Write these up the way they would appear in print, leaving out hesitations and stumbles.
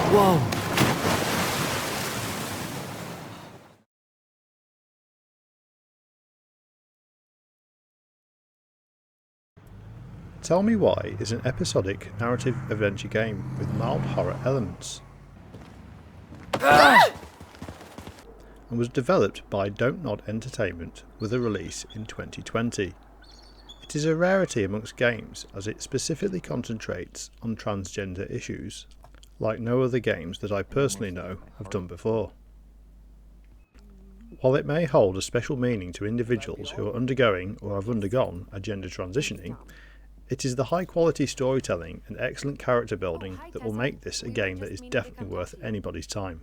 Whoa! Tell Me Why is an episodic narrative adventure game with mild horror elements and was developed by Dontnod Entertainment with a release in 2020. It is a rarity amongst games as it specifically concentrates on transgender issues, like no other games that I personally know have done before. While it may hold a special meaning to individuals who are undergoing or have undergone a gender transitioning, it is the high quality storytelling and excellent character building that will make this a game that is definitely worth anybody's time.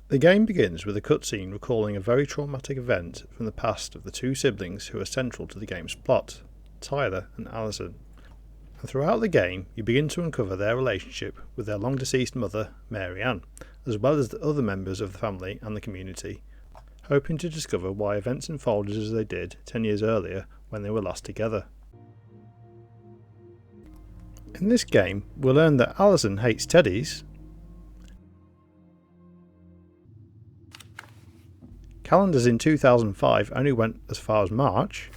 The game begins with a cutscene recalling a very traumatic event from the past of the two siblings who are central to the game's plot, Tyler and Allison. And throughout the game you begin to uncover their relationship with their long deceased mother, Mary Ann, as well as the other members of the family and the community, hoping to discover why events unfolded as they did 10 years earlier when they were last together. In this game, we'll learn that Allison hates teddies, calendars in 2005 only went as far as March,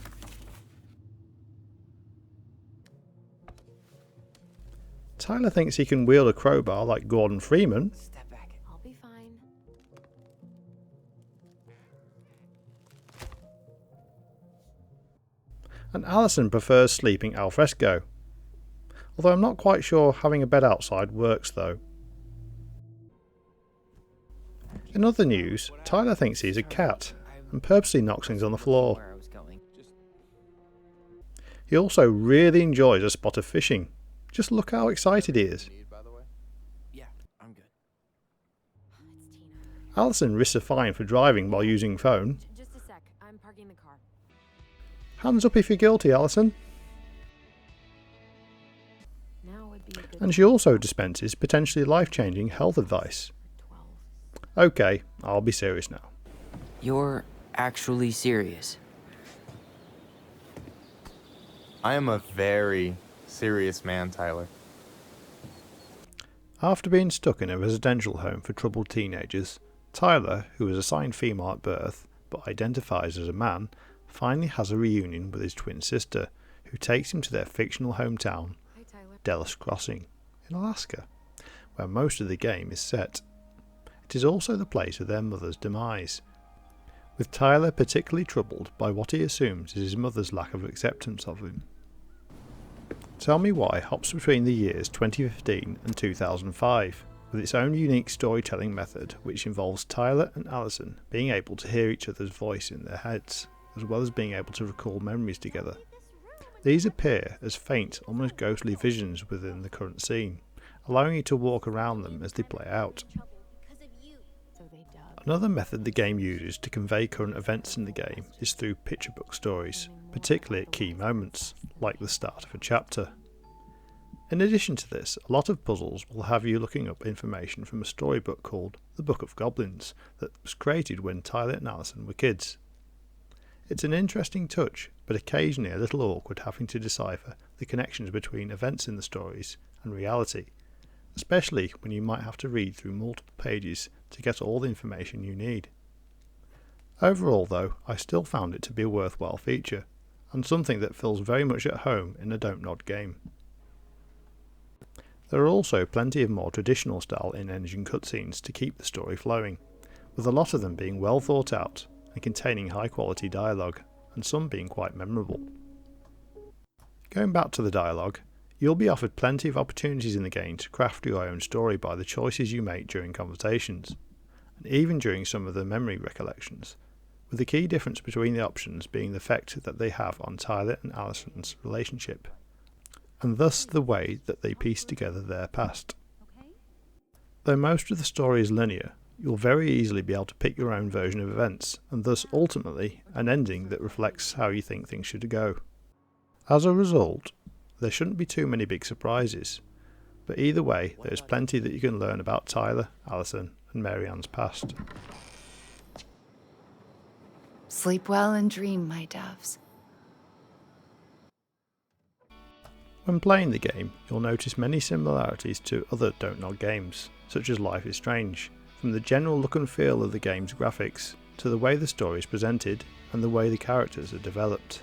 Tyler thinks he can wield a crowbar like Gordon Freeman, Step back. I'll be fine. and Allison prefers sleeping al fresco. Although I'm not quite sure having a bed outside works though. In other news, Tyler thinks he's a cat and purposely knocks things on the floor. Where I was going. He also really enjoys a spot of fishing. Just look how excited he is. Yeah, I'm good. It's Tina. Allison risks a fine for driving while using phone. Just a sec. I'm parking the car. Hands up if you're guilty, Allison. Now would be a good And she also dispenses potentially life-changing health advice. 12. Okay, I'll be serious now. You're actually serious. I am a very serious man, Tyler. After being stuck in a residential home for troubled teenagers, Tyler, who was assigned female at birth but identifies as a man, finally has a reunion with his twin sister, who takes him to their fictional hometown, Hi, Tyler. Delos Crossing, in Alaska, where most of the game is set. It is also the place of their mother's demise, with Tyler particularly troubled by what he assumes is his mother's lack of acceptance of him. Tell Me Why hops between the years 2015 and 2005, with its own unique storytelling method which involves Tyler and Allison being able to hear each other's voice in their heads, as well as being able to recall memories together. These appear as faint, almost ghostly visions within the current scene, allowing you to walk around them as they play out. So they dug. Another method the game uses to convey current events in the game is through picture book stories, particularly at key moments, like the start of a chapter. In addition to this, a lot of puzzles will have you looking up information from a storybook called The Book of Goblins that was created when Tyler and Allison were kids. It's an interesting touch, but occasionally a little awkward having to decipher the connections between events in the stories and reality, especially when you might have to read through multiple pages to get all the information you need. Overall though, I still found it to be a worthwhile feature, and something that feels very much at home in a Dontnod game. There are also plenty of more traditional style in-engine cutscenes to keep the story flowing, with a lot of them being well thought out and containing high quality dialogue, and some being quite memorable. Going back to the dialogue, you'll be offered plenty of opportunities in the game to craft your own story by the choices you make during conversations, and even during some of the memory recollections, with the key difference between the options being the effect that they have on Tyler and Allison's relationship, and thus the way that they piece together their past. Though most of the story is linear, you'll very easily be able to pick your own version of events, and thus ultimately an ending that reflects how you think things should go. As a result, there shouldn't be too many big surprises, but either way there is plenty that you can learn about Tyler, Allison and Mary Ann's past. Sleep well and dream, my doves. When playing the game, you'll notice many similarities to other Dontnod games, such as Life is Strange, from the general look and feel of the game's graphics, to the way the story is presented and the way the characters are developed.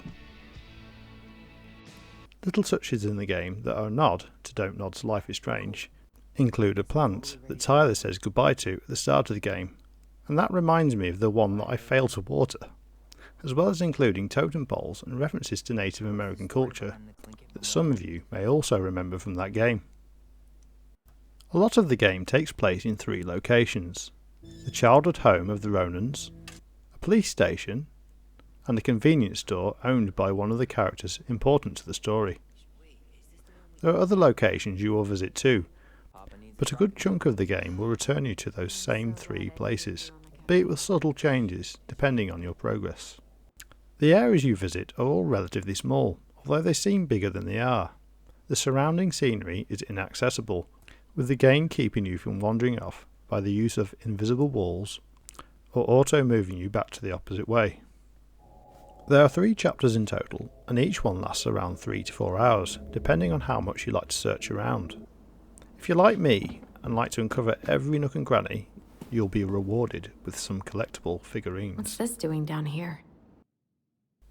Little touches in the game that are a nod to Dontnod's Life is Strange include a plant that Tyler says goodbye to at the start of the game, and that reminds me of the one that I failed to water, as well as including totem poles and references to Native American culture that some of you may also remember from that game. A lot of the game takes place in 3 locations: the childhood home of the Ronans, a police station, and a convenience store owned by one of the characters important to the story. There are other locations you will visit too, but a good chunk of the game will return you to those same 3 places, albeit with subtle changes depending on your progress. The areas you visit are all relatively small, although they seem bigger than they are. The surrounding scenery is inaccessible, with the game keeping you from wandering off by the use of invisible walls or auto moving you back to the opposite way. There are 3 chapters in total, and each one lasts around 3 to 4 hours, depending on how much you like to search around. If you're like me and like to uncover every nook and cranny, you'll be rewarded with some collectible figurines. What's this doing down here?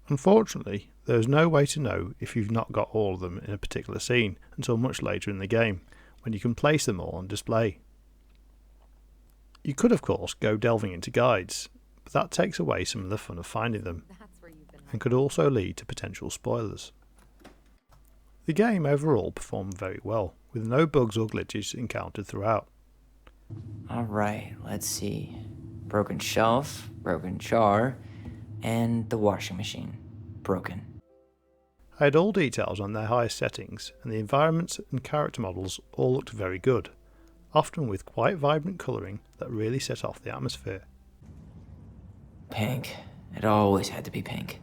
Unfortunately, there is no way to know if you've not got all of them in a particular scene until much later in the game, when you can place them all on display. You could of course go delving into guides, but that takes away some of the fun of finding them, and could also lead to potential spoilers. The game overall performed very well, with no bugs or glitches encountered throughout. Alright, let's see. Broken shelf, broken jar, and the washing machine. Broken. I had all details on their highest settings, and the environments and character models all looked very good, often with quite vibrant colouring that really set off the atmosphere. Pink. It always had to be pink.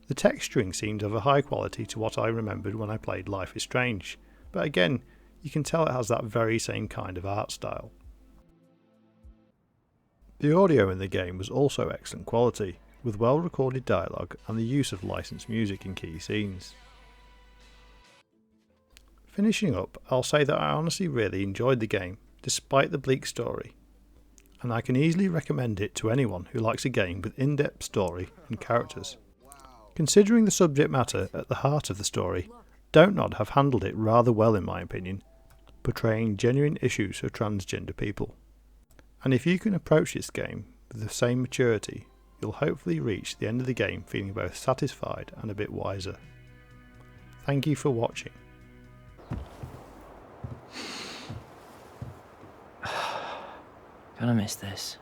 The texturing seemed of a high quality to what I remembered when I played Life is Strange, but again, you can tell it has that very same kind of art style. The audio in the game was also excellent quality, with well recorded dialogue and the use of licensed music in key scenes. Finishing up, I'll say that I honestly really enjoyed the game, despite the bleak story, and I can easily recommend it to anyone who likes a game with in-depth story and characters. Considering the subject matter at the heart of the story, Dontnod have handled it rather well in my opinion, portraying genuine issues of transgender people. And if you can approach this game with the same maturity, you'll hopefully reach the end of the game feeling both satisfied and a bit wiser. Thank you for watching. Gonna miss this.